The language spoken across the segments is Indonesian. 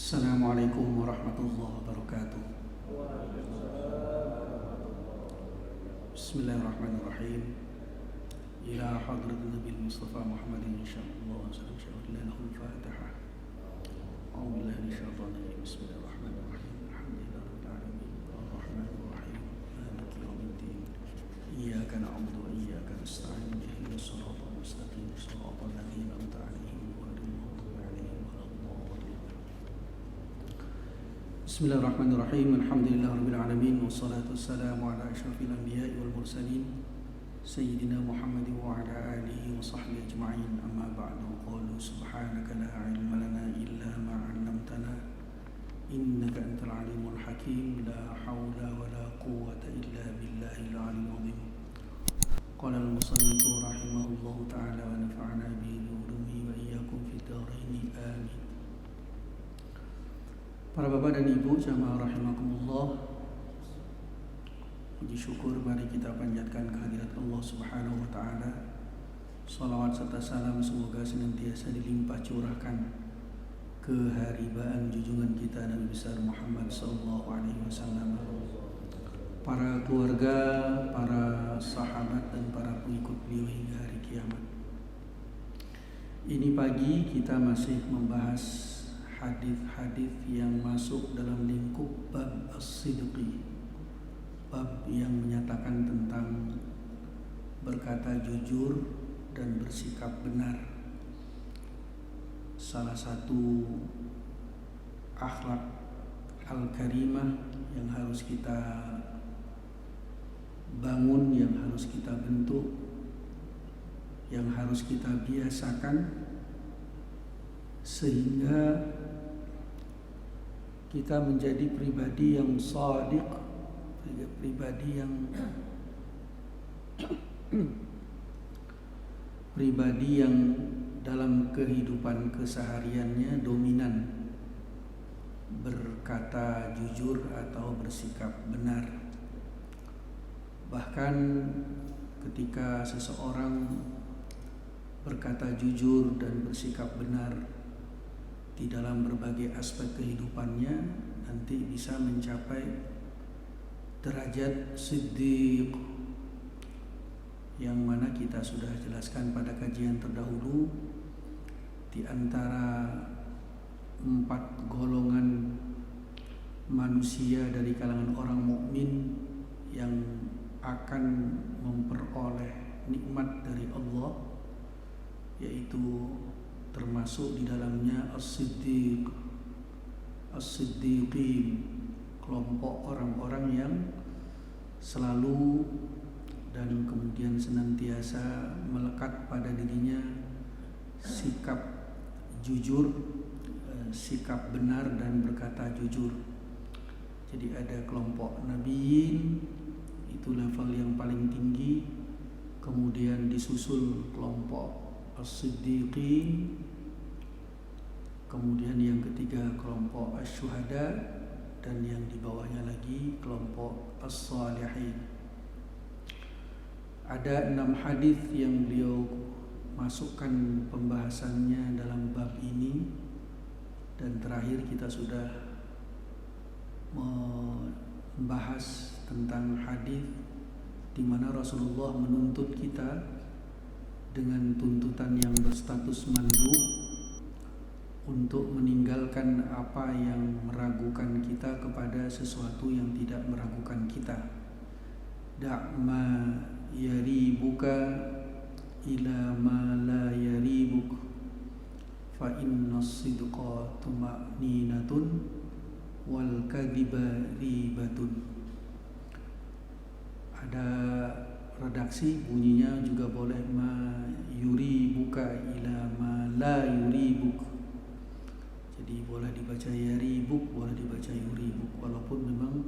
Assalamualaikum warahmatullahi wabarakatuh. Bismillahirrahmanirrahim. Ila hadratin Nabi Mustafa Muhammadin insyaallah sallallahu alaihi Fatihah. A'udzu billahi minasyaitonir rajim. Bismillahirrahmanirrahim. Alhamdulillahirabbil alamin. Arrahmanir rahim. Maliki yaumiddin. Iyyaka na'budu wa iyyaka nasta'in. Ihdinas siratal mustaqim. Shiratal ladzina an'amta 'alaihim ghairil maghdubi 'alaihim waladdallin. Bismillahirrahmanirrahim. Alhamdulillahirabbil alamin wassalatu wassalamu ala asyrafil anbiya'i wal mursalin sayyidina Muhammadin wa ala alihi wa sahbihi ajma'in. Amma ba'du. Qalu subhanaka la 'ilma lana illa ma 'allamtana innaka antal alimul hakim. La haula wa la quwwata illa billahil 'aliyyil 'azim. Qala al-musannif rahimahullahu ta'ala wa nafa'ana bihi wa ulumihi wa iyyakum fid dharain. Amin. Para bapak dan ibu jamaah rahimakumullah, puji syukur mari kita panjatkan kehadirat Allah Subhanahu wa taala. Shalawat serta salam semoga senantiasa dilimpah curahkan keharibaan junjungan kita Nabi besar Muhammad sallallahu alaihi wasallam, para keluarga, para sahabat dan para pengikut beliau hingga hari kiamat. Ini pagi kita masih membahas hadis-hadis yang masuk dalam lingkup bab as-sidqi, bab yang menyatakan tentang berkata jujur dan bersikap benar. Salah satu akhlak al-karimah yang harus kita bangun, yang harus kita bentuk, yang harus kita biasakan, sehingga kita menjadi pribadi yang shadiq, pribadi yang dalam kehidupan kesehariannya dominan berkata jujur atau bersikap benar. Bahkan ketika seseorang berkata jujur dan bersikap benar di dalam berbagai aspek kehidupannya, nanti bisa mencapai derajat siddiq, yang mana kita sudah jelaskan pada kajian terdahulu. Di antara 4 golongan manusia dari kalangan orang mukmin yang akan memperoleh nikmat dari Allah, yaitu termasuk di dalamnya as-siddiq, as-siddiqin, kelompok orang-orang yang selalu dan kemudian senantiasa melekat pada dirinya sikap jujur, sikap benar dan berkata jujur. Jadi ada kelompok nabiyin, itu level yang paling tinggi, kemudian disusul kelompok as-siddiqin, kemudian yang ketiga kelompok asy-syuhada, dan yang di bawahnya lagi kelompok as-shalihin. Ada 6 hadis yang beliau masukkan pembahasannya dalam bab ini, dan terakhir kita sudah membahas tentang hadis di mana Rasulullah menuntut kita dengan tuntutan yang berstatus mandu untuk meninggalkan apa yang meragukan kita kepada sesuatu yang tidak meragukan kita. Da'ma yaribuka ila ma la yaribuk, fa inna as-sidqa tuma'ninatun wal kadhiba ribatun. Ada redaksi bunyinya juga boleh ma yuribuka ila ma la yuribuk. Jadi boleh dibaca yaribuk, boleh dibaca yuribuk. Walaupun memang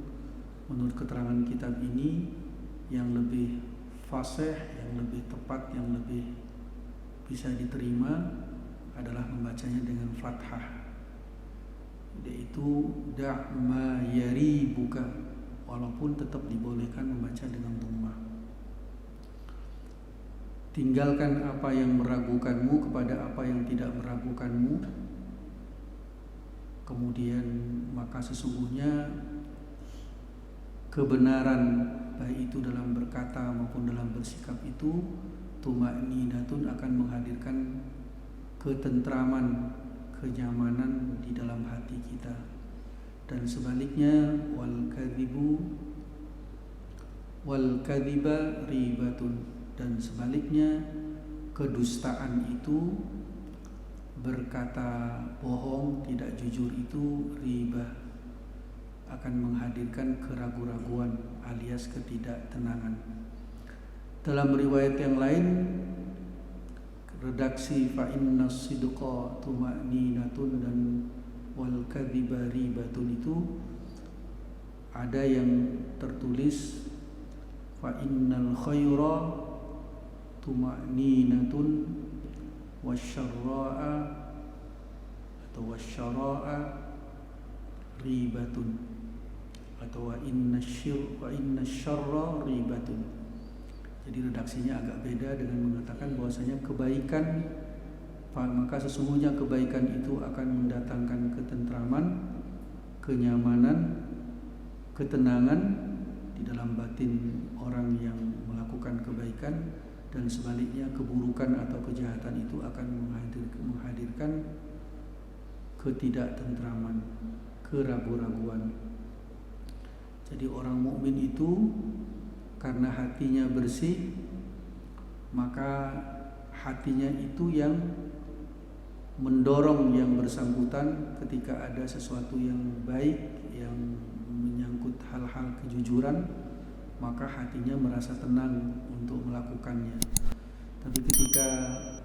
menurut keterangan kitab ini yang lebih fasih, yang lebih tepat, yang lebih bisa diterima adalah membacanya dengan fathah, yaitu da' ma yaribuka, walaupun tetap dibolehkan membaca dengan dhammah. Tinggalkan apa yang meragukanmu kepada apa yang tidak meragukanmu, Kemudian maka sesungguhnya kebenaran baik itu dalam berkata maupun dalam bersikap itu tuma'ninatun akan menghadirkan ketentraman, kenyamanan di dalam hati kita. Dan sebaliknya wal kadhiba ribatun, dan sebaliknya kedustaan itu, berkata bohong, tidak jujur itu ribah, akan menghadirkan keraguan-raguan alias ketidaktenangan. Dalam riwayat yang lain, redaksi fa inna sidqa tuma'ninatun dan wal kadhiba ribatun itu ada yang tertulis fa innal khaira tuma'ninatun wasyarra'a atau wasyara'a ribatun atau wa inna syarra ribatun. Jadi redaksinya agak beda dengan mengatakan bahwasanya kebaikan, maka sesungguhnya kebaikan itu akan mendatangkan ketentraman, kenyamanan, ketenangan di dalam batin orang yang melakukan kebaikan, dan sebaliknya keburukan atau kejahatan itu akan menghadirkan ketidaktentraman, keraguan-raguan. Jadi orang mukmin itu karena hatinya bersih, maka hatinya itu yang mendorong yang bersangkutan ketika ada sesuatu yang baik yang menyangkut hal-hal kejujuran, maka hatinya merasa tenang untuk melakukannya. Tapi ketika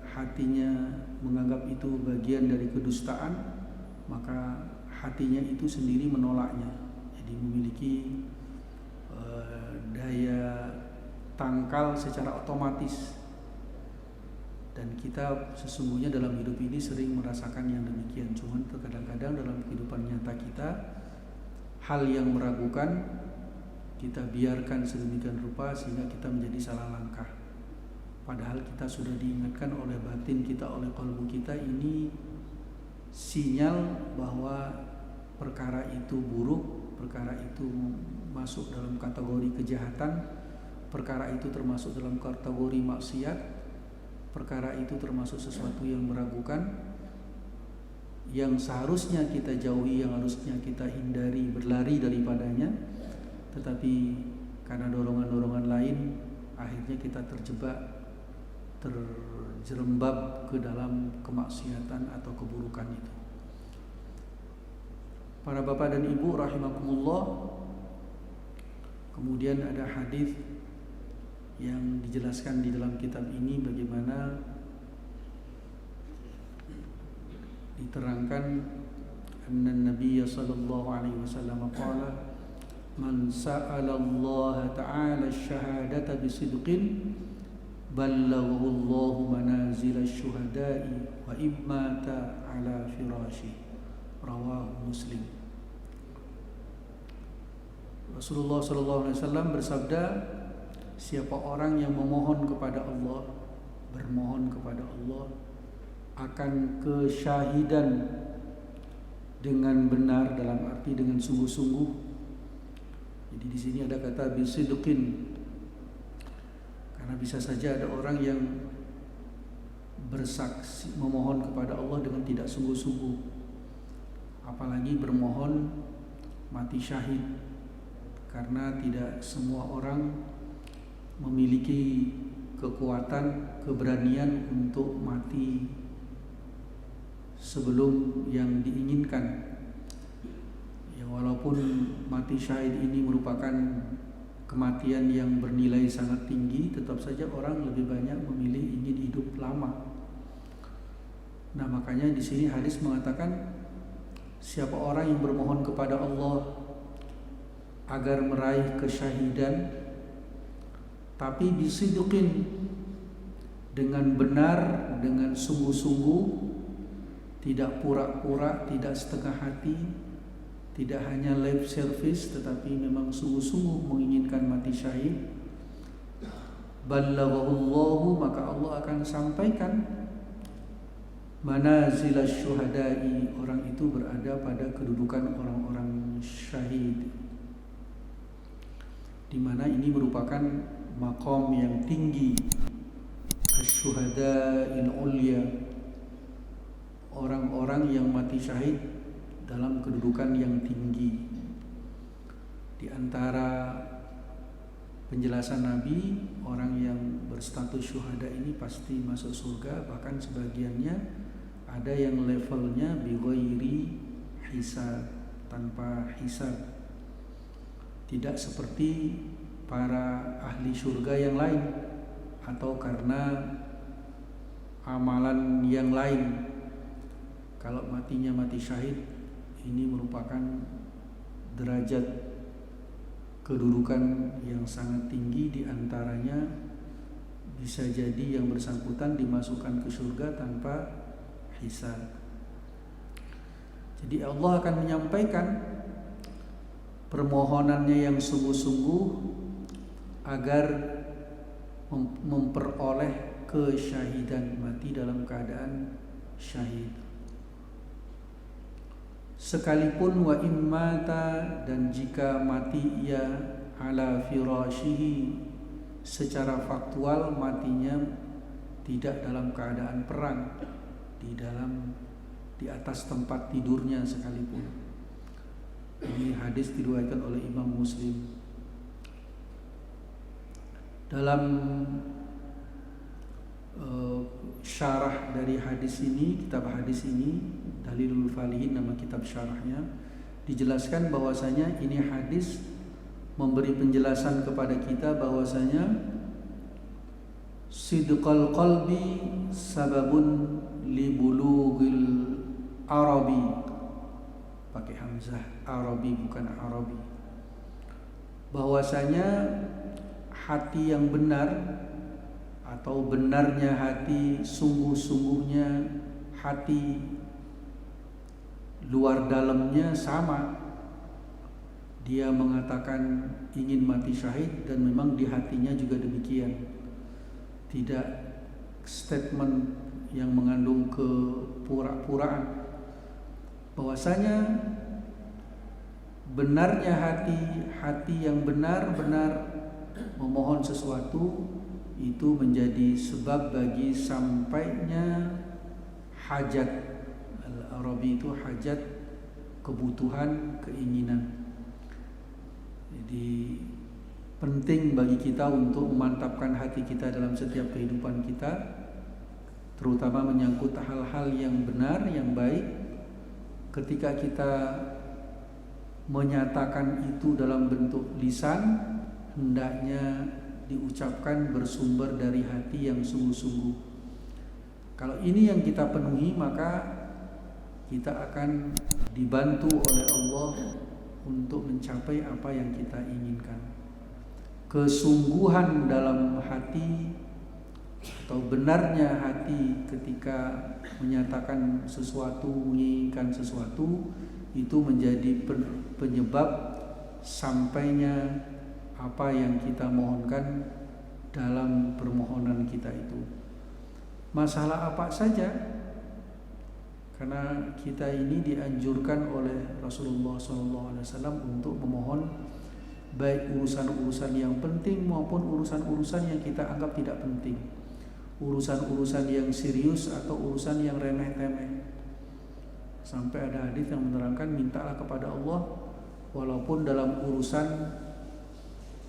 hatinya menganggap itu bagian dari kedustaan, maka hatinya itu sendiri menolaknya. Jadi memiliki daya tangkal secara otomatis. Dan kita sesungguhnya dalam hidup ini sering merasakan yang demikian. Cuman terkadang-kadang dalam kehidupan nyata kita, hal yang meragukan kita biarkan sedemikian rupa sehingga kita menjadi salah langkah. Padahal kita sudah diingatkan oleh batin kita, oleh qalbu kita, ini sinyal bahwa perkara itu buruk, perkara itu masuk dalam kategori kejahatan, perkara itu termasuk dalam kategori maksiat, perkara itu termasuk sesuatu yang meragukan, yang seharusnya kita jauhi, yang harusnya kita hindari, berlari daripadanya. Tetapi karena dorongan-dorongan lain, akhirnya kita terjerembab ke dalam kemaksiatan atau keburukan itu. Para bapak dan ibu rahimakumullah, kemudian ada hadis yang dijelaskan di dalam kitab ini bagaimana diterangkan anna Nabi sallallahu alaihi wasallam qala man sa'ala Allah ta'ala ash-shahadata bisidqin ballaghahu Allah manazil asy-syuhada'i wa immata ala firashi, rawahu Muslim. Rasulullah sallallahu alaihi wasallam bersabda, siapa orang yang memohon kepada Allah, bermohon kepada Allah akan kesyahidan dengan benar, dalam arti dengan sungguh-sungguh. Jadi di sini ada kata bisidqin, karena bisa saja ada orang yang bersaksi memohon kepada Allah dengan tidak sungguh-sungguh, apalagi bermohon mati syahid, karena tidak semua orang memiliki kekuatan, keberanian untuk mati sebelum yang diinginkan. Ya, walaupun mati syahid ini merupakan kematian yang bernilai sangat tinggi, tetap saja orang lebih banyak memilih ingin hidup lama. Nah, makanya di sini hadis mengatakan siapa orang yang bermohon kepada Allah agar meraih kesyahidan, tapi bisidqin, dengan benar, dengan sungguh-sungguh, tidak pura-pura, tidak setengah hati, tidak hanya lip service, tetapi memang sungguh-sungguh menginginkan mati syahid, ballaghahullahu, maka Allah akan sampaikan Manazilash syuhada'i, orang itu berada pada kedudukan orang-orang syahid, di mana ini merupakan maqam yang tinggi. Asy-syuhada'il ulya, orang-orang yang mati syahid dalam kedudukan yang tinggi. Di antara penjelasan Nabi, orang yang berstatus syuhada ini pasti masuk surga, bahkan sebagiannya ada yang levelnya bighairi hisab, tanpa hisab. Tidak seperti para ahli surga yang lain atau karena amalan yang lain. Kalau matinya mati syahid, ini merupakan derajat kedudukan yang sangat tinggi. Di antaranya bisa jadi yang bersangkutan dimasukkan ke surga tanpa hisab. Jadi Allah akan menyampaikan permohonannya yang sungguh-sungguh agar memperoleh kesyahidan, mati dalam keadaan syahid. Sekalipun wa immata, dan jika mati ia ala firashihi, secara faktual matinya tidak dalam keadaan perang, di atas tempat tidurnya sekalipun. Ini hadis diriwayatkan oleh Imam Muslim. Dalam syarah dari hadis ini, kitab hadis ini, Dalilul Falihin nama kitab syarahnya, dijelaskan bahwasanya ini hadis memberi penjelasan kepada kita bahwasanya sidqal qalbi sababun li bulughil arabi, pakai hamzah, arabi bukan arabi, bahwasanya hati yang benar atau benarnya hati, sungguh-sungguhnya hati, luar dalamnya sama. Dia mengatakan ingin mati syahid dan memang di hatinya juga demikian. Tidak statement yang mengandung kepura-puraan. Bahwasanya benarnya hati yang benar-benar memohon sesuatu itu menjadi sebab bagi sampainya hajat. Al-arabi itu hajat, kebutuhan, keinginan. Jadi penting bagi kita untuk memantapkan hati kita dalam setiap kehidupan kita, terutama menyangkut hal-hal yang benar, yang baik. Ketika kita menyatakan itu dalam bentuk lisan, hendaknya diucapkan bersumber dari hati yang sungguh-sungguh. Kalau ini yang kita penuhi, maka kita akan dibantu oleh Allah untuk mencapai apa yang kita inginkan. Kesungguhan dalam hati atau benarnya hati ketika menyatakan sesuatu, menginginkan sesuatu, itu menjadi penyebab sampainya apa yang kita mohonkan dalam permohonan kita itu. Masalah apa saja, karena kita ini dianjurkan oleh Rasulullah SAW untuk memohon baik urusan-urusan yang penting maupun urusan-urusan yang kita anggap tidak penting, urusan-urusan yang serius atau urusan yang remeh-temeh. Sampai ada hadis yang menerangkan, mintalah kepada Allah walaupun dalam urusan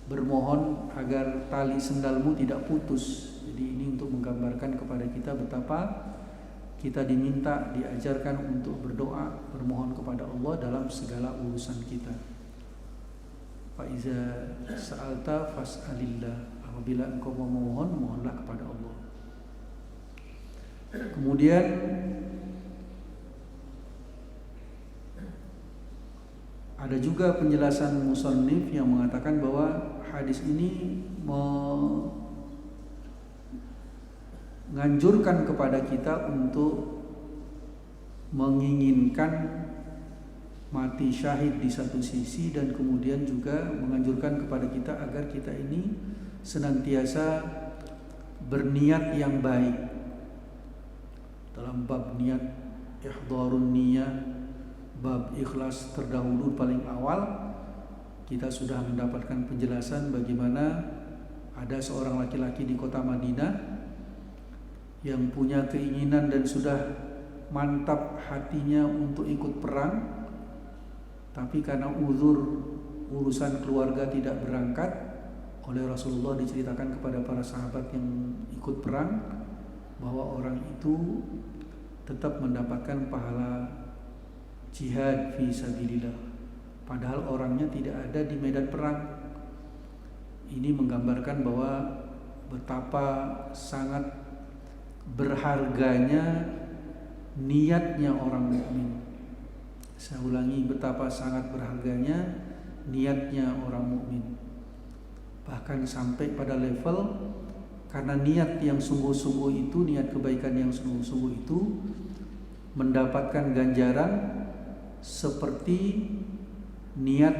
bermohon agar tali sendalmu tidak putus. Jadi ini untuk menggambarkan kepada kita betapa kita diminta, diajarkan untuk berdoa, bermohon kepada Allah dalam segala urusan kita. Fa iza sa'alta fas'alillah, apabila engkau mau memohon, mohonlah kepada Allah. Kemudian ada juga penjelasan musannif yang mengatakan bahwa hadis ini menganjurkan kepada kita untuk menginginkan mati syahid di satu sisi, dan kemudian juga menganjurkan kepada kita agar kita ini senantiasa berniat yang baik dalam bab niat, ihdharun niyah, bab ikhlas terdahulu paling awal, kita sudah mendapatkan penjelasan bagaimana ada seorang laki-laki di kota Madinah yang punya keinginan dan sudah mantap hatinya untuk ikut perang, tapi karena urusan keluarga tidak berangkat, oleh Rasulullah diceritakan kepada para sahabat yang ikut perang bahwa orang itu tetap mendapatkan pahala jihad fi sabilillah, padahal orangnya tidak ada di medan perang. Ini menggambarkan bahwa betapa sangat berharganya niatnya orang mukmin. Saya ulangi, betapa sangat berharganya niatnya orang mukmin. Bahkan sampai pada level karena niat yang sungguh-sungguh itu, niat kebaikan yang sungguh-sungguh itu mendapatkan ganjaran seperti niat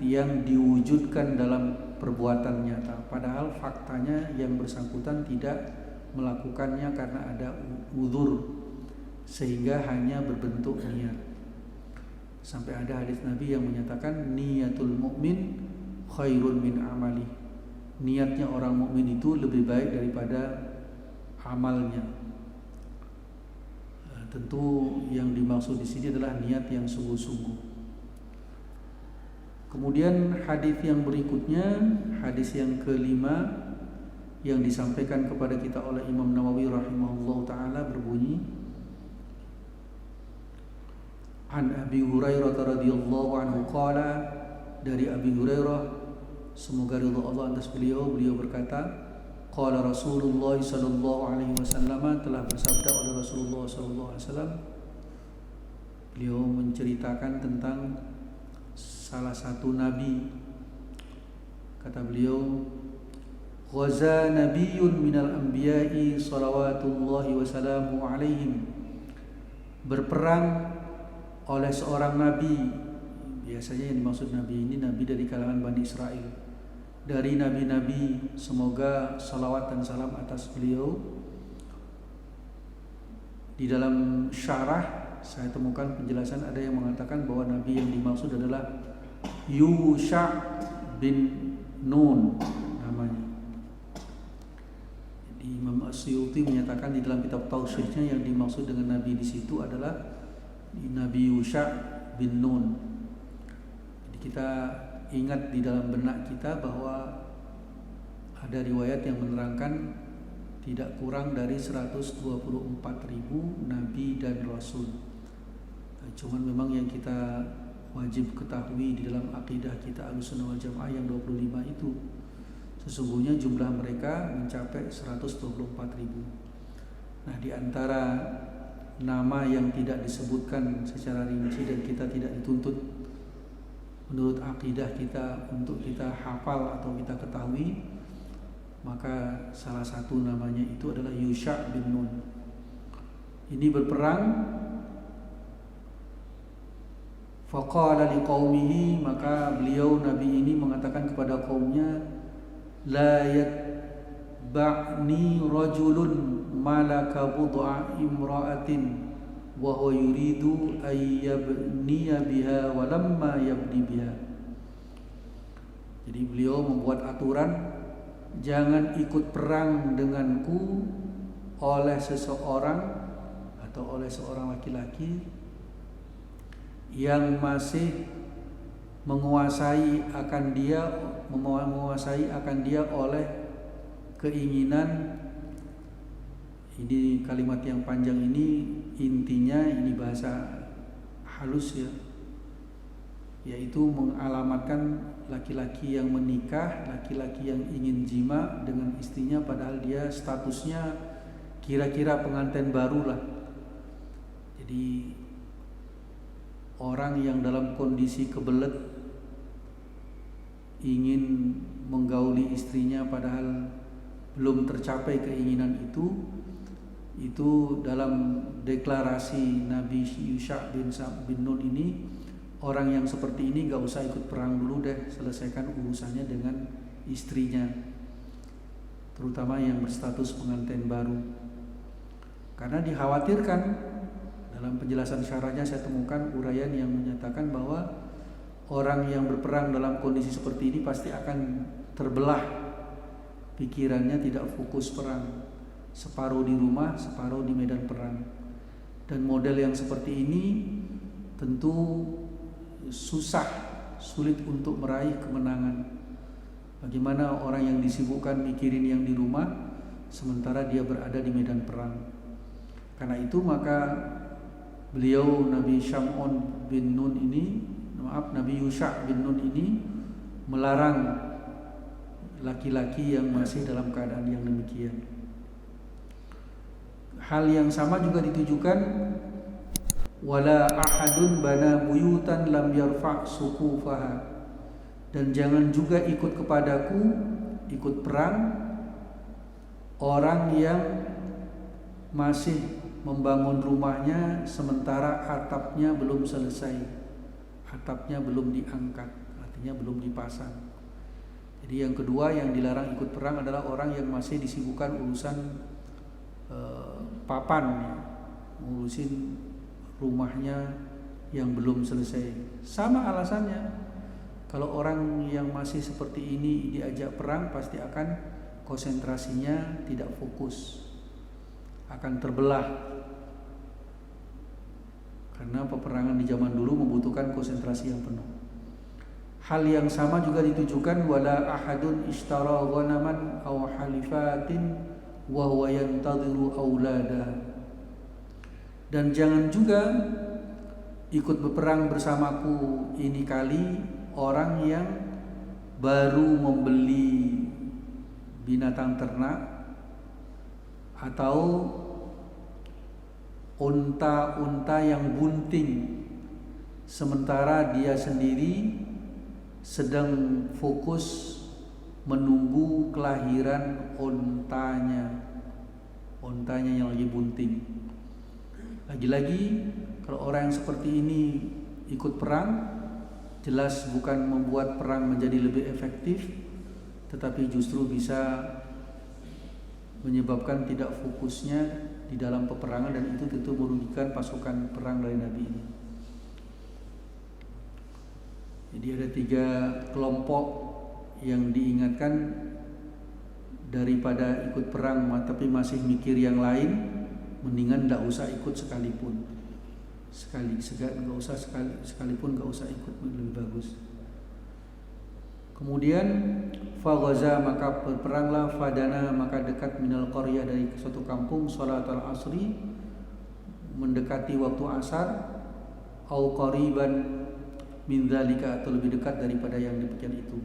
yang diwujudkan dalam perbuatan nyata. Padahal faktanya yang bersangkutan tidak melakukannya karena ada uzur, sehingga hanya berbentuk niat. Sampai ada hadis Nabi yang menyatakan niatul mukmin khairun min amali. Niatnya orang mukmin itu lebih baik daripada amalnya. Tentu yang dimaksud di sini adalah niat yang sungguh-sungguh. Kemudian hadis yang berikutnya, hadis yang kelima yang disampaikan kepada kita oleh Imam Nawawi rahimahullah taala berbunyi, An Abi Hurairah radhiyallahu anhu qala, dari Abi Hurairah semoga ridha Allah atas beliau berkata, qala Rasulullah sallallahu alaihi wasallam, telah bersabda oleh Rasulullah sallallahu alaihi wasallam. Beliau menceritakan tentang salah satu nabi. Kata beliau, ghaza nabiyyun minal anbiya'i salawatullahi wasalamu alaihim, berperang oleh seorang nabi. Biasanya yang dimaksud nabi ini nabi dari kalangan Bani Israel, dari nabi-nabi, semoga salawat dan salam atas beliau. Di dalam syarah saya temukan penjelasan, ada yang mengatakan bahwa nabi yang dimaksud adalah Yusha bin Nun namanya. Jadi Imam Asyuti menyatakan di dalam kitab tafsirnya yang dimaksud dengan nabi di situ adalah Nabi Yusha bin Nun. Jadi kita ingat di dalam benak kita bahwa ada riwayat yang menerangkan tidak kurang dari 124.000 nabi dan rasul. Cuman memang yang kita wajib ketahui di dalam akidah kita Ahlussunnah wal Jamaah yang 25 itu, sesungguhnya jumlah mereka mencapai 124.000. Nah, di antara nama yang tidak disebutkan secara rinci dan kita tidak dituntut menurut akidah kita untuk kita hafal atau kita ketahui, maka salah satu namanya itu adalah Yusha bin Nun. Ini berperang, faqala liqaumihi, maka beliau nabi ini mengatakan kepada kaumnya, la yatba'ni rajulun malaka bud'a imra'atin wa huwa yuridu ay yabniya biha wa lamma yabni biha. Jadi beliau membuat aturan, jangan ikut perang denganku oleh seseorang atau oleh seorang laki-laki yang masih menguasai akan dia oleh keinginan. Ini kalimat yang panjang ini intinya, ini bahasa halus ya, yaitu mengalamatkan laki-laki yang menikah, laki-laki yang ingin jima dengan istrinya padahal dia statusnya kira-kira pengantin baru lah. Jadi orang yang dalam kondisi kebelet ingin menggauli istrinya padahal belum tercapai keinginan itu dalam deklarasi Nabi Yusha bin Nun ini, orang yang seperti ini gak usah ikut perang dulu deh, selesaikan urusannya dengan istrinya, terutama yang berstatus pengantin baru. Karena dikhawatirkan, dalam penjelasan syarahnya saya temukan uraian yang menyatakan bahwa orang yang berperang dalam kondisi seperti ini pasti akan terbelah pikirannya, tidak fokus perang, separuh di rumah, separuh di medan perang. Dan model yang seperti ini tentu sulit untuk meraih kemenangan. Bagaimana orang yang disibukkan mikirin yang di rumah sementara dia berada di medan perang. Karena itu maka beliau Nabi Yusha' bin Nun ini melarang laki-laki yang masih dalam keadaan yang demikian. Hal yang sama juga ditujukan wala ahadun bana buyutan lam yarfa' suqufaha, dan jangan juga ikut kepadaku, ikut perang orang yang masih membangun rumahnya sementara atapnya belum selesai, atapnya belum diangkat, artinya belum dipasang. Jadi yang kedua yang dilarang ikut perang adalah orang yang masih disibukkan urusan papan, ngurusin rumahnya yang belum selesai. Sama alasannya, kalau orang yang masih seperti ini diajak perang pasti akan konsentrasinya tidak fokus, akan terbelah. Karena peperangan di zaman dulu membutuhkan konsentrasi yang penuh. Hal yang sama juga ditujukan wala ahadun ishtara ghanaman aw halifatin wa huwa yantadhiru aulada. Dan jangan juga ikut berperang bersamaku ini kali orang yang baru membeli binatang ternak atau unta-unta yang bunting, sementara dia sendiri sedang fokus menunggu kelahiran untanya yang lagi bunting. Lagi-lagi kalau orang yang seperti ini ikut perang, jelas bukan membuat perang menjadi lebih efektif, tetapi justru bisa menyebabkan tidak fokusnya di dalam peperangan, dan itu tentu merugikan pasukan perang dari Nabi ini. Jadi ada 3 kelompok yang diingatkan, daripada ikut perang tapi masih mikir yang lain, mendingan tidak usah ikut sekalipun. Sekalipun nggak usah ikut, lebih bagus. Kemudian faghaza, maka berperanglah, fadana, maka dekat minal qaryah, dari suatu kampung, sholatul asri, mendekati waktu asar, au qariban min dzalika, atau lebih dekat daripada yang demikian itu.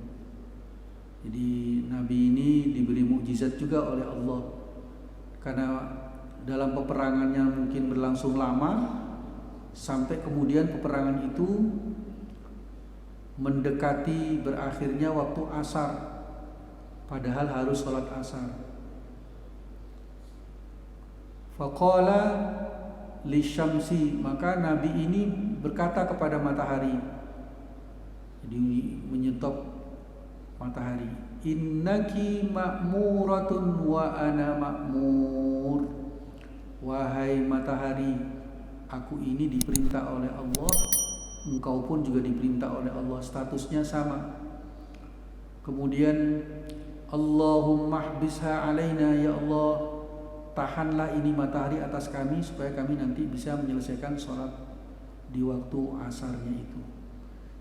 Jadi Nabi ini diberi mukjizat juga oleh Allah, karena dalam peperangannya mungkin berlangsung lama, sampai kemudian peperangan itu mendekati berakhirnya waktu asar, padahal harus sholat asar. Faqala lisyamsi, maka Nabi ini berkata kepada matahari, jadi menyetop matahari, innaki ma'muratun wa ana ma'mur, wahai matahari, aku ini diperintah oleh Allah, engkau pun juga diperintah oleh Allah, statusnya sama. Kemudian Allahumma hbisha alaina, ya Allah, tahanlah ini matahari atas kami supaya kami nanti bisa menyelesaikan sholat di waktu asarnya itu.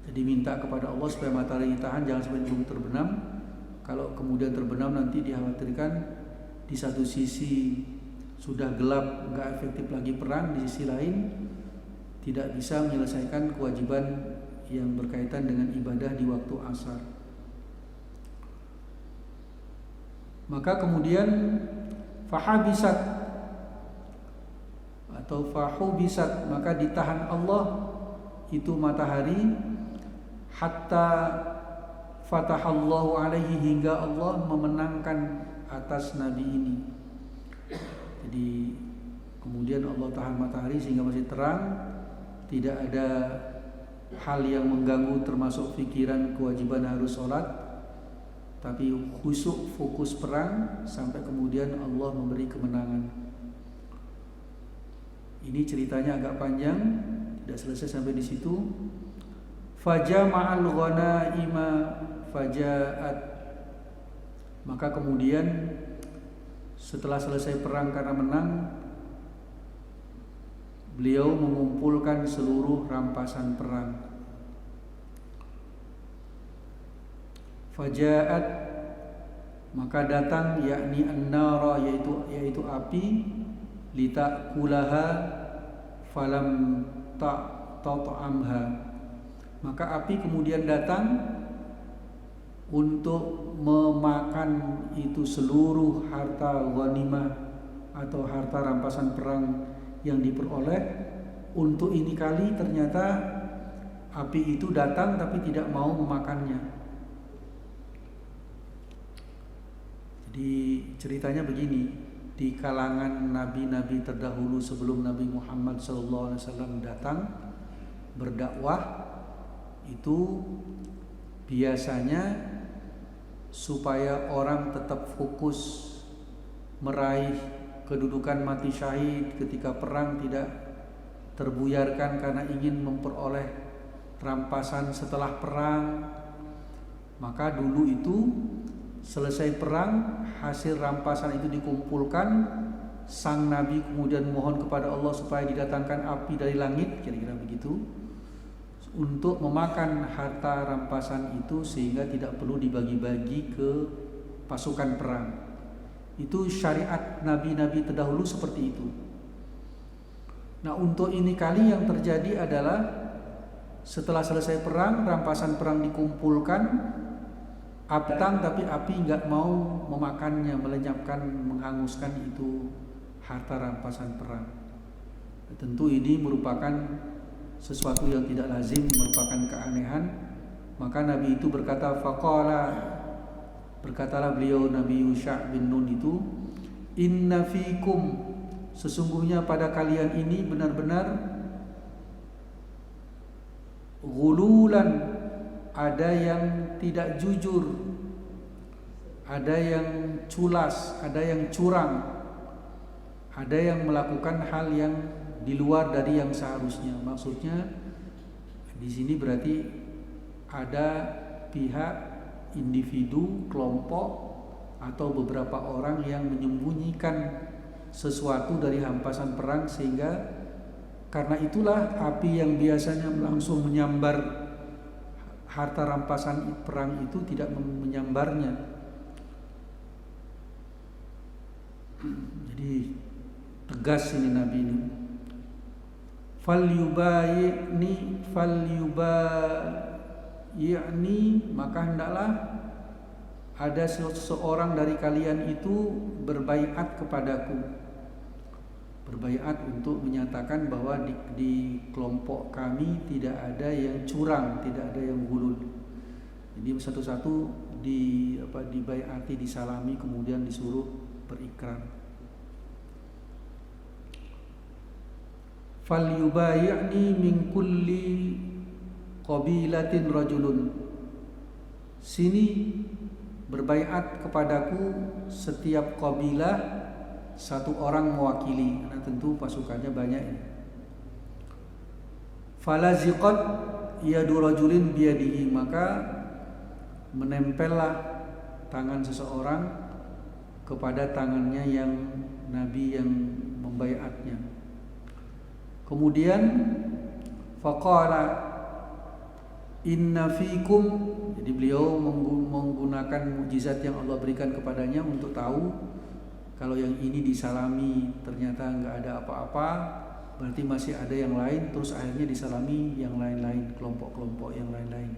Jadi minta kepada Allah supaya matahari ditahan, jangan sampai belum terbenam. Kalau kemudian terbenam nanti dikhawatirkan di satu sisi sudah gelap, nggak efektif lagi perang, di sisi lain tidak bisa menyelesaikan kewajiban yang berkaitan dengan ibadah di waktu asar. Maka kemudian fahabisat atau fahubisat, maka ditahan Allah itu matahari, hatta fatahallahu alaihi, hingga Allah memenangkan atas Nabi ini. Jadi kemudian Allah tahan matahari sehingga masih terang, tidak ada hal yang mengganggu termasuk pikiran kewajiban harus sholat, tapi khusyuk fokus perang sampai kemudian Allah memberi kemenangan. Ini ceritanya agak panjang, tidak selesai sampai di situ. Fajama'al ghanaima faja'at. Maka kemudian setelah selesai perang karena menang, beliau mengumpulkan seluruh rampasan perang. Faja'at, maka datang yakni an-nara, yaitu api, litakulaha falam ta'amha. Maka api kemudian datang untuk memakan itu seluruh harta ghanimah atau harta rampasan perang yang diperoleh. Untuk ini kali ternyata api itu datang tapi tidak mau memakannya. Jadi ceritanya begini, di kalangan nabi-nabi terdahulu sebelum Nabi Muhammad SAW datang berdakwah, itu biasanya supaya orang tetap fokus meraih kedudukan mati syahid ketika perang, tidak terbuyarkan karena ingin memperoleh rampasan setelah perang. Maka dulu itu selesai perang, hasil rampasan itu dikumpulkan, sang nabi kemudian mohon kepada Allah supaya didatangkan api dari langit, kira-kira begitu, untuk memakan harta rampasan itu sehingga tidak perlu dibagi-bagi ke pasukan perang. Itu syariat nabi-nabi terdahulu seperti itu. Nah, untuk ini kali yang terjadi adalah setelah selesai perang, rampasan perang dikumpulkan, api datang tapi api nggak mau memakannya, melenyapkan, menghanguskan itu harta rampasan perang. Tentu ini merupakan sesuatu yang tidak lazim, merupakan keanehan. Maka Nabi itu berkata, berkatalah beliau Nabi Yusha' bin Nun itu, inna fikum, sesungguhnya pada kalian ini benar-benar ghululan, ada yang tidak jujur, ada yang culas, ada yang curang, ada yang melakukan hal yang di luar dari yang seharusnya. Maksudnya di sini berarti ada pihak, individu, kelompok atau beberapa orang yang menyembunyikan sesuatu dari hampasan perang, sehingga karena itulah api yang biasanya langsung menyambar harta rampasan perang itu tidak menyambarnya. Jadi tegas ini Nabi ini. Falyubayi'ni, maka hendaklah ada seseorang dari kalian itu berbaiat kepadaku. Berbaiat untuk menyatakan bahwa di kelompok kami tidak ada yang curang, tidak ada yang gulul. Jadi satu-satu dibaiati, disalami, kemudian disuruh berikrar. Falyubayi'ni min kulli qabilatin rajulun. Sini berbaiat kepadaku setiap qabilah satu orang mewakili, karena tentu pasukannya banyak ini. Falaziqat yadu rajulin biyadihi, maka menempellah tangan seseorang kepada tangannya yang Nabi yang membaiatnya. Kemudian faqala inna fikum, jadi beliau menggunakan mukjizat yang Allah berikan kepadanya untuk tahu kalau yang ini disalami ternyata nggak ada apa-apa, berarti masih ada yang lain. Terus akhirnya disalami yang lain-lain, kelompok-kelompok yang lain-lain.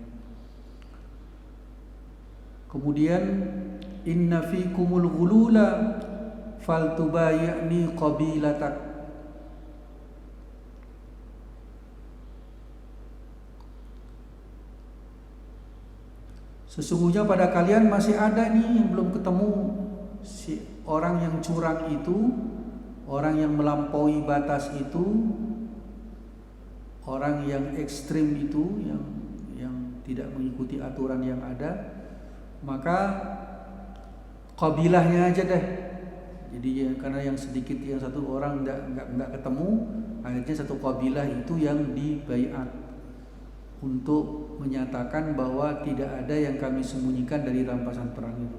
Kemudian inna fikumul ghulula faltubayi'ni qabilatak. Sesungguhnya pada kalian masih ada nih yang belum ketemu, si orang yang curang itu, orang yang melampaui batas itu, orang yang ekstrim itu, yang tidak mengikuti aturan yang ada. Maka kabilahnya aja deh Jadi ya, karena yang sedikit, yang satu orang nggak ketemu, akhirnya satu kabilah itu yang dibaiat untuk menyatakan bahwa tidak ada yang kami sembunyikan dari rampasan perang itu.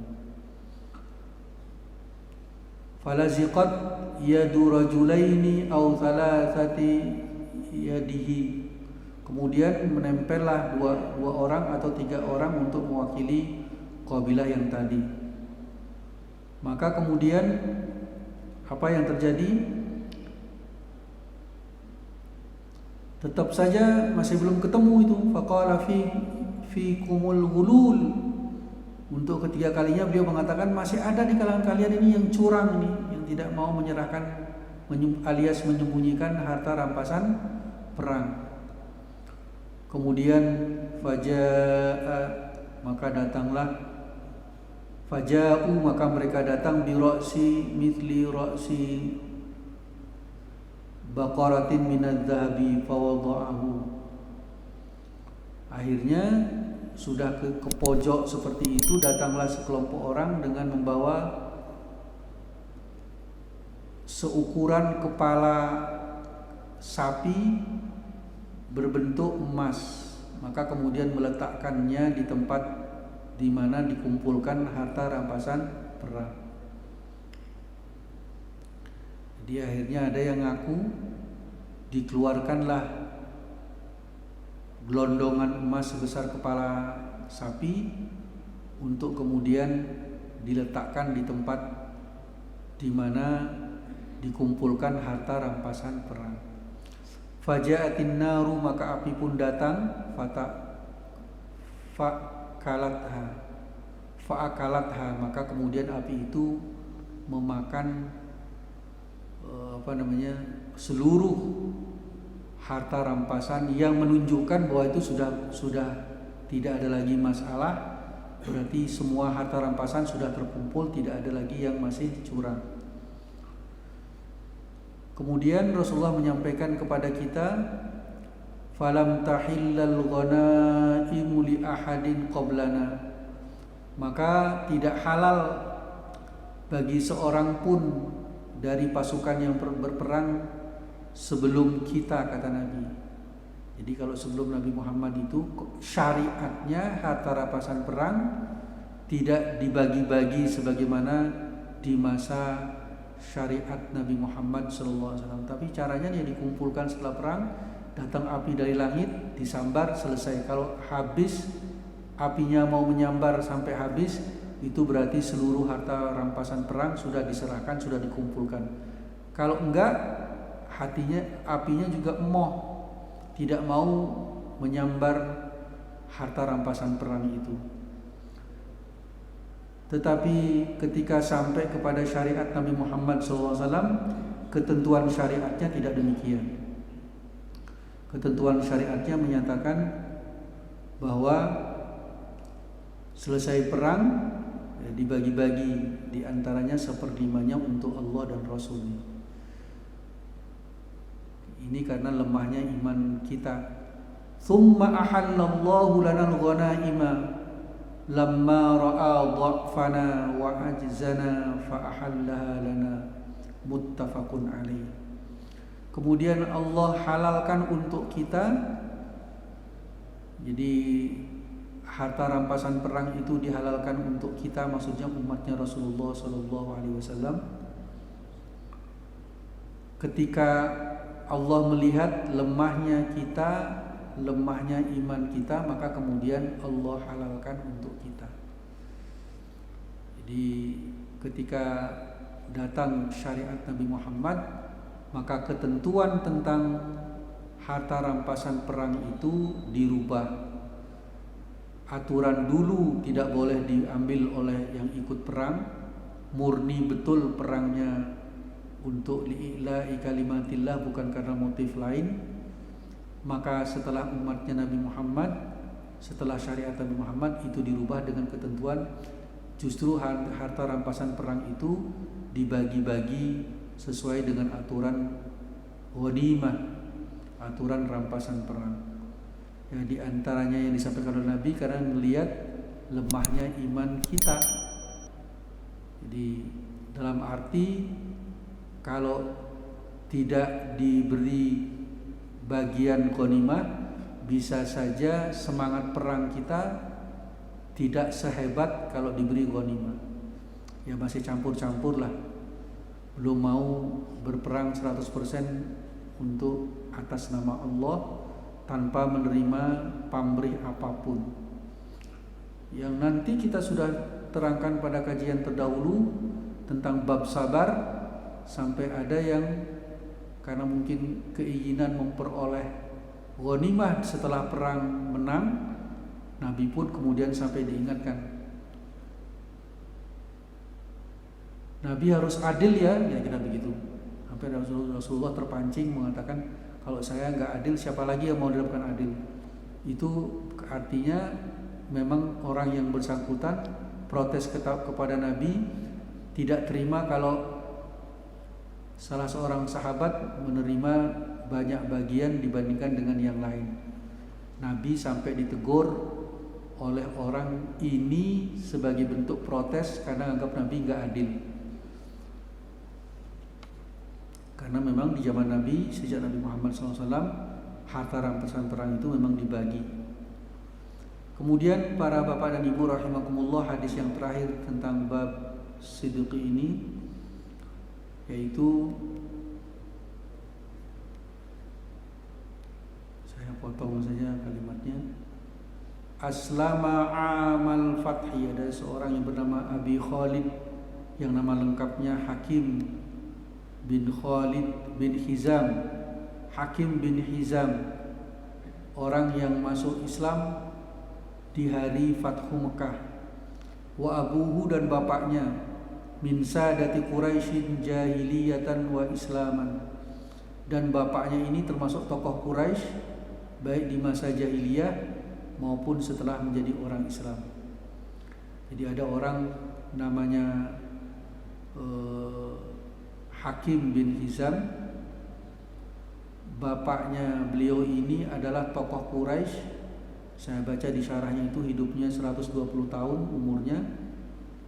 Falaziqat yadu rajulaini aw thalathati yadihi. Kemudian menempellah dua orang atau 3 orang untuk mewakili kabilah yang tadi. Maka kemudian apa yang terjadi? Tetap saja masih belum ketemu itu. Faqala fi kumul ghulul. Untuk ketiga kalinya beliau mengatakan masih ada di kalangan kalian ini yang curang ini, yang tidak mau menyerahkan alias menyembunyikan harta rampasan perang. Kemudian maka mereka datang bi ra'si mithli ra'si baqaratin minadz-dzahabi fawada'ahu. Akhirnya sudah ke pojok seperti itu, datanglah sekelompok orang dengan membawa seukuran kepala sapi berbentuk emas, maka kemudian meletakkannya di tempat di mana dikumpulkan harta rampasan perang. Jadi akhirnya ada yang ngaku, dikeluarkanlah gelondongan emas sebesar kepala sapi untuk kemudian diletakkan di tempat di mana dikumpulkan harta rampasan perang. Faja'atin naru, maka api pun datang, fa'akalatha, maka kemudian api itu memakan seluruh harta rampasan, yang menunjukkan bahwa itu sudah tidak ada lagi masalah. Berarti semua harta rampasan sudah terkumpul, tidak ada lagi yang masih curang. Kemudian Rasulullah menyampaikan kepada kita, falam tahillal ghanaimu li ahadin qablana, maka tidak halal bagi seorang pun dari pasukan yang berperang sebelum kita, kata Nabi. Jadi kalau sebelum Nabi Muhammad itu syariatnya harta rampasan perang tidak dibagi-bagi sebagaimana di masa syariat Nabi Muhammad SAW. Tapi caranya dia dikumpulkan setelah perang, datang api dari langit, disambar, selesai. Kalau habis apinya mau menyambar sampai habis, itu berarti seluruh harta rampasan perang sudah diserahkan, sudah dikumpulkan. Kalau enggak, apinya juga emoh, tidak mau menyambar harta rampasan perang itu. Tetapi ketika sampai kepada syariat Nabi Muhammad SAW, ketentuan syariatnya tidak demikian. Ketentuan syariatnya menyatakan bahwa selesai perang dibagi-bagi, diantaranya 1/5 untuk Allah dan Rasulnya. Ini karena lemahnya iman kita. Tsumma ahallallahu lana al-ghanaima lamma ra'a dha'fana wa ajzana fa ahallaha lana, muttafaqun alaih. Kemudian Allah halalkan untuk kita, jadi harta rampasan perang itu dihalalkan untuk kita, maksudnya umatnya Rasulullah SAW. Ketika Allah melihat lemahnya kita, lemahnya iman kita, maka kemudian Allah halalkan untuk kita. Jadi ketika datang syariat Nabi Muhammad, maka ketentuan tentang harta rampasan perang itu dirubah. Aturan dulu tidak boleh diambil oleh yang ikut perang, murni betul perangnya untuk li'ila'i kalimatillah, bukan karena motif lain. Maka setelah umatnya Nabi Muhammad, setelah syariat Nabi Muhammad, itu dirubah dengan ketentuan justru harta rampasan perang itu dibagi-bagi sesuai dengan aturan ghanimah, aturan rampasan perang. Ya, di antaranya yang disampaikan oleh Nabi karena melihat lemahnya iman kita. Jadi Dalam arti kalau tidak diberi bagian ghanimah, bisa saja semangat perang kita tidak sehebat kalau diberi ghanimah. Ya masih campur-campur lah. Belum mau berperang 100% untuk atas nama Allah tanpa menerima pamrih apapun. Yang nanti kita sudah terangkan pada kajian terdahulu tentang bab sabar, sampai ada yang karena mungkin keinginan memperoleh ghanimah setelah perang menang, Nabi pun kemudian sampai diingatkan, Nabi harus adil ya, kira-kira begitu. Sampai Rasulullah terpancing mengatakan, kalau saya nggak adil, siapa lagi yang mau dilakukan adil? Itu artinya memang orang yang bersangkutan protes kepada Nabi, tidak terima kalau salah seorang sahabat menerima banyak bagian dibandingkan dengan yang lain. Nabi sampai ditegur oleh orang ini sebagai bentuk protes karena anggap Nabi nggak adil. Karena memang di zaman Nabi, sejak Nabi Muhammad SAW, harta rampasan perang itu memang dibagi. Kemudian para bapak dan ibu rahimakumullah, hadis yang terakhir tentang bab sidq ini, yaitu saya potong saja kalimatnya. Aslama amal fathi, ada seorang yang bernama Abi Khalid, yang nama lengkapnya Hakim bin Khalid bin Hizam. Hakim bin Hizam, orang yang masuk Islam di hari Fathu Mekah. Wa abuhu, dan bapaknya, min sadati Quraisyin jahiliyatan wa islaman, dan bapaknya ini termasuk tokoh Quraisy baik di masa jahiliyah maupun setelah menjadi orang Islam. Jadi ada orang namanya Hakim bin Hizam, bapaknya beliau ini adalah tokoh Quraisy. Saya baca di syarahnya itu hidupnya 120 tahun umurnya,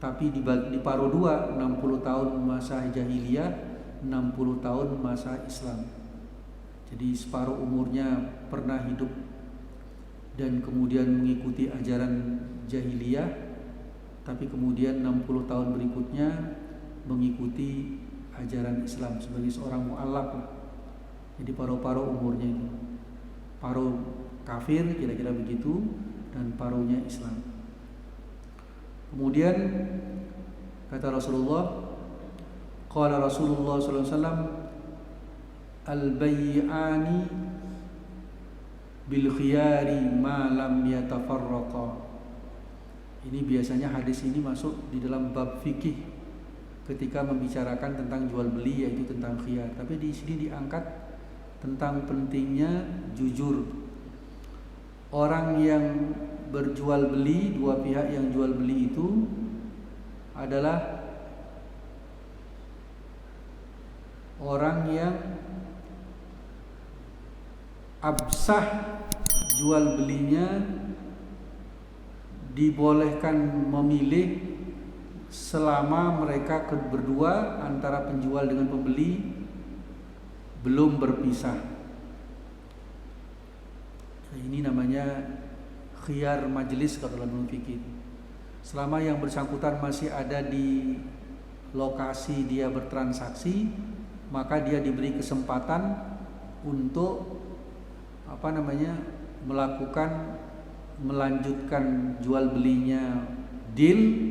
tapi diparuh dua, 60 tahun masa jahiliyah, 60 tahun masa Islam. Jadi separuh umurnya pernah hidup dan kemudian mengikuti ajaran jahiliyah, tapi kemudian 60 tahun berikutnya mengikuti ajaran Islam sebagai seorang mu'allaf. Jadi paruh-paruh umurnya itu, paruh kafir kira-kira begitu, dan paruhnya Islam. Kemudian kata Rasulullah, qala Rasulullah sallallahu alaihi wasallam, al-bay'ani bil khiyari ma lam yatafarraqa. Ini biasanya hadis ini masuk di dalam bab fikih ketika membicarakan tentang jual beli, yaitu tentang khiyar. Tapi di sini diangkat tentang pentingnya jujur. Orang yang berjual beli, dua pihak yang jual beli itu adalah orang yang absah jual belinya, dibolehkan memilih selama mereka berdua antara penjual dengan pembeli belum berpisah. Ini namanya khiyar majelis kalau dalam fikih. Selama yang bersangkutan masih ada di lokasi dia bertransaksi, maka dia diberi kesempatan untuk melanjutkan jual belinya, deal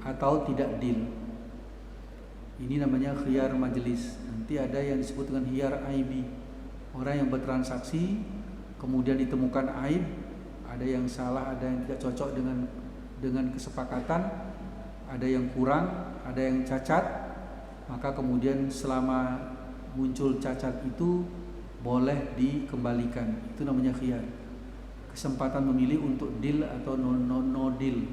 atau tidak deal. Ini namanya khiyar majelis. Nanti ada yang disebut dengan khiyar aibi. Orang yang bertransaksi kemudian ditemukan aib, ada yang salah, ada yang tidak cocok dengan kesepakatan, ada yang kurang, ada yang cacat, maka kemudian selama muncul cacat itu boleh dikembalikan. Itu namanya khiyar. Kesempatan memilih untuk deal atau no deal.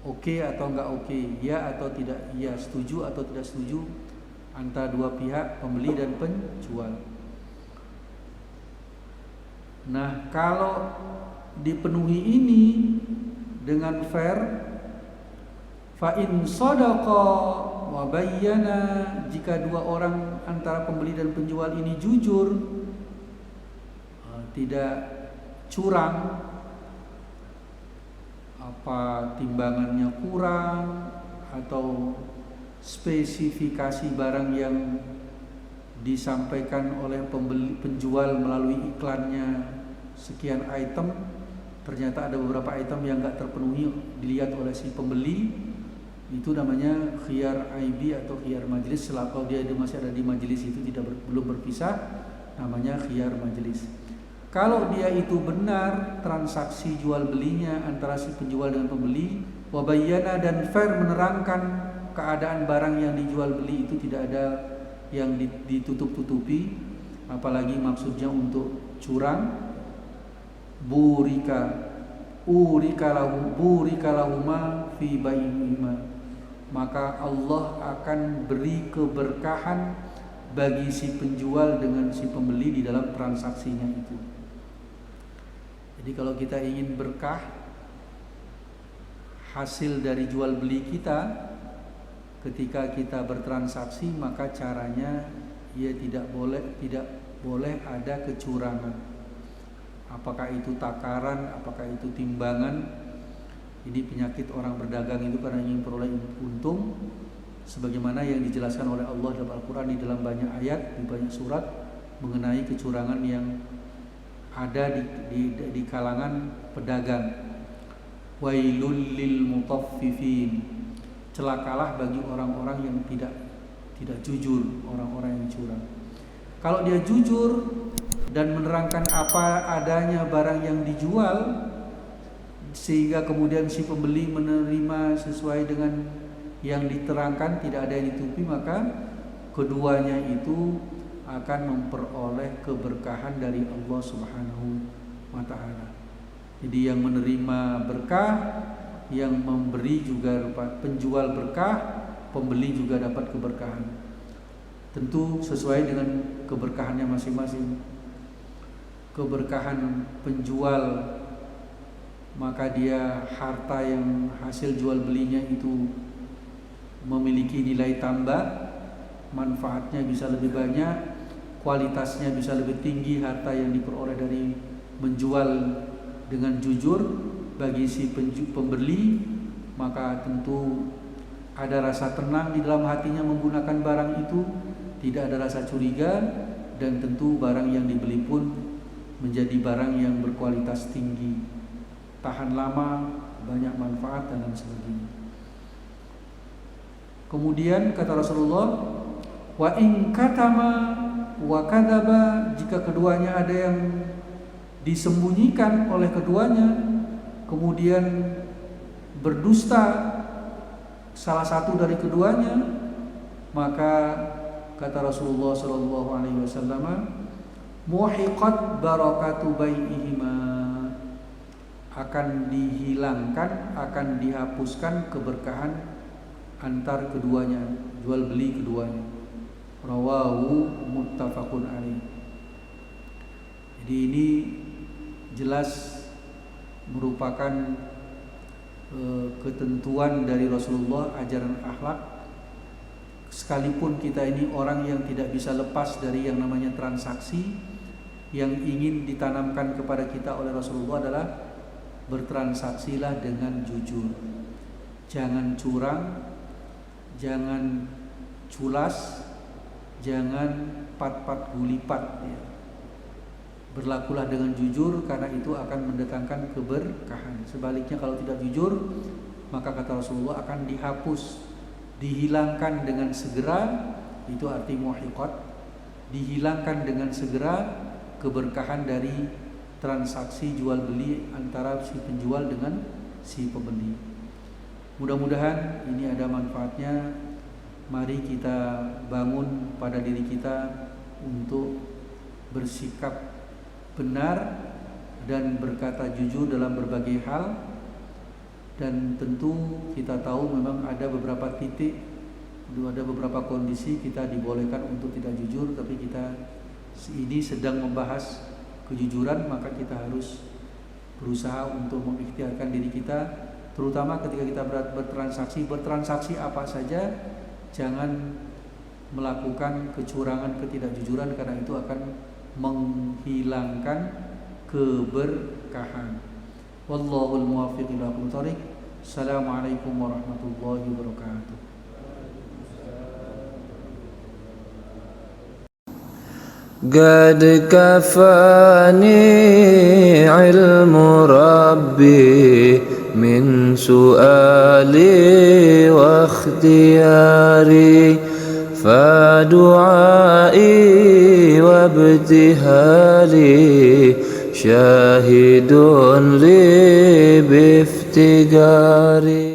Oke atau enggak oke, ya atau tidak ya, setuju atau tidak setuju antara dua pihak, pembeli dan penjual. Nah, kalau dipenuhi ini dengan fair, fa in sadaqa wa bayyana, jika dua orang antara pembeli dan penjual ini jujur, tidak curang, apa timbangannya kurang atau spesifikasi barang yang disampaikan oleh penjual melalui iklannya sekian item, ternyata ada beberapa item yang nggak terpenuhi dilihat oleh si pembeli, itu namanya khiyar aibi atau khiyar majelis. Kalau dia masih ada di majelis itu belum berpisah, namanya khiyar majelis. Kalau dia itu benar transaksi jual belinya antara si penjual dengan pembeli, wabayyana, dan fair menerangkan keadaan barang yang dijual beli itu tidak ada yang ditutup-tutupi, apalagi maksudnya untuk curang, urika lahuma fi bainihima, maka Allah akan beri keberkahan bagi si penjual dengan si pembeli di dalam transaksinya itu. Jadi kalau kita ingin berkah hasil dari jual beli kita ketika kita bertransaksi, maka caranya ia tidak boleh ada kecurangan. Apakah itu takaran, apakah itu timbangan. Ini penyakit orang berdagang itu karena ingin peroleh untung, sebagaimana yang dijelaskan oleh Allah dalam Al-Quran di dalam banyak ayat, di banyak surat mengenai kecurangan yang ada di kalangan pedagang. Wailul lil mutaffifin, celakalah bagi orang-orang yang tidak jujur, orang-orang yang curang. Kalau dia jujur dan menerangkan apa adanya barang yang dijual, sehingga kemudian si pembeli menerima sesuai dengan yang diterangkan, tidak ada yang ditutupi, maka keduanya itu akan memperoleh keberkahan dari Allah Subhanahu wa ta'ala. Jadi yang menerima berkah, yang memberi juga penjual berkah, pembeli juga dapat keberkahan. Tentu sesuai dengan keberkahannya masing-masing. Keberkahan penjual, maka dia harta yang hasil jual belinya itu memiliki nilai tambah, manfaatnya bisa lebih banyak, kualitasnya bisa lebih tinggi harta yang diperoleh dari menjual dengan jujur bagi si pembeli, maka tentu ada rasa tenang di dalam hatinya menggunakan barang itu, tidak ada rasa curiga, dan tentu barang yang dibeli pun menjadi barang yang berkualitas tinggi, tahan lama, banyak manfaat dan lain sebagainya. Kemudian kata Rasulullah, wa in katama wa kadzaba, jika keduanya ada yang disembunyikan oleh keduanya, kemudian berdusta salah satu dari keduanya, maka kata Rasulullah sallallahu alaihi wasallam, muhiqat barakatu bai'ihima, akan dihilangkan, akan dihapuskan keberkahan antar keduanya, jual beli keduanya. Rawahu muttafaqun alaih. Jadi ini jelas merupakan ketentuan dari Rasulullah, ajaran akhlak. Sekalipun kita ini orang yang tidak bisa lepas dari yang namanya transaksi, yang ingin ditanamkan kepada kita oleh Rasulullah adalah bertransaksilah dengan jujur, jangan curang, jangan culas, jangan pat-pat gulipat, ya. Berlakulah dengan jujur, karena itu akan mendatangkan keberkahan. Sebaliknya kalau tidak jujur, maka kata Rasulullah akan dihapus, dihilangkan dengan segera. Itu arti muhiqat, dihilangkan dengan segera keberkahan dari transaksi jual beli antara si penjual dengan si pembeli. Mudah-mudahan ini ada manfaatnya. Mari kita bangun pada diri kita untuk bersikap benar dan berkata jujur dalam berbagai hal. Dan tentu kita tahu memang ada beberapa titik, ada beberapa kondisi kita dibolehkan untuk tidak jujur, tapi kita ini sedang membahas kejujuran, maka kita harus berusaha untuk mengikhtiarkan diri kita, terutama ketika kita bertransaksi apa saja, jangan melakukan kecurangan, ketidakjujuran, karena itu akan menghilangkan keberkahan. Wallahul muwaffiq ila aqwamit thoriq. Assalamualaikum warahmatullahi wabarakatuh. قد كفاني علم ربي من سؤالي واختياري فدعائي وابتهالي شاهد لي بافتقاري